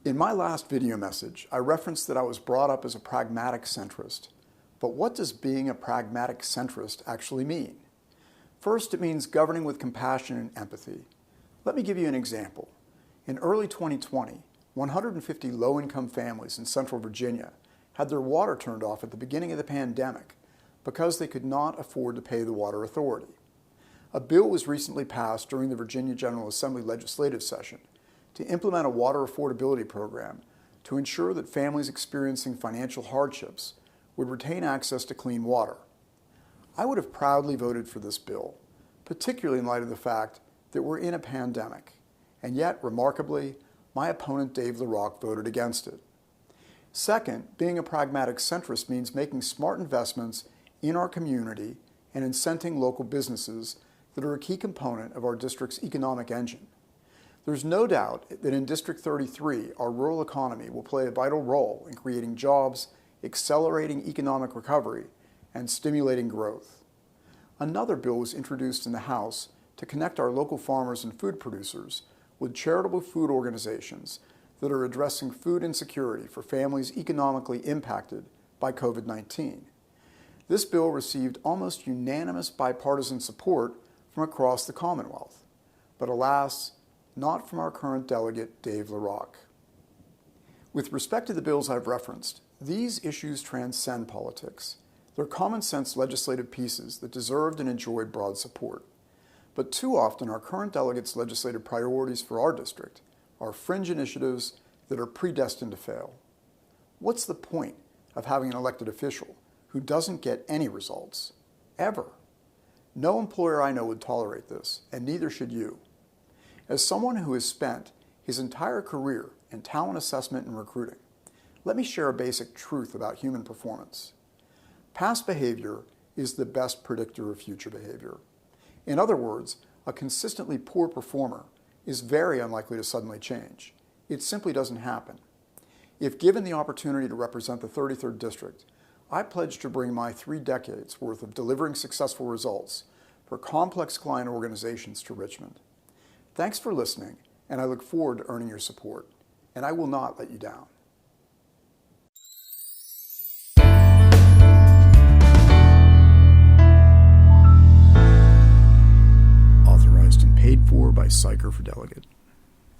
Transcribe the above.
In my last video message, I referenced that I was brought up as a pragmatic centrist. But what does being a pragmatic centrist actually mean? First, it means governing with compassion and empathy. Let me give you an example. In early 2020, 150 low-income families in Central Virginia had their water turned off at the beginning of the pandemic because they could not afford to pay the water authority. A bill was recently passed during the Virginia General Assembly legislative session to implement a water affordability program to ensure that families experiencing financial hardships would retain access to clean water. I would have proudly voted for this bill, particularly in light of the fact that we're in a pandemic, and yet, remarkably, my opponent Dave LaRock voted against it. Second, being a pragmatic centrist means making smart investments in our community and incenting local businesses that are a key component of our district's economic engine. There's no doubt that in District 33, our rural economy will play a vital role in creating jobs, accelerating economic recovery, and stimulating growth. Another bill was introduced in the House to connect our local farmers and food producers with charitable food organizations that are addressing food insecurity for families economically impacted by COVID-19. This bill received almost unanimous bipartisan support from across the Commonwealth, but alas, not from our current delegate, Dave LaRock. With respect to the bills I've referenced, these issues transcend politics. They're common-sense legislative pieces that deserved and enjoyed broad support. But too often, our current delegates' legislative priorities for our district are fringe initiatives that are predestined to fail. What's the point of having an elected official who doesn't get any results, ever? No employer I know would tolerate this, and neither should you. As someone who has spent his entire career in talent assessment and recruiting, let me share a basic truth about human performance. Past behavior is the best predictor of future behavior. In other words, a consistently poor performer is very unlikely to suddenly change. It simply doesn't happen. If given the opportunity to represent the 33rd District, I pledge to bring my 3 decades worth of delivering successful results for complex client organizations to Richmond. Thanks for listening, and I look forward to earning your support. And I will not let you down. Authorized and paid for by Siker for Delegate.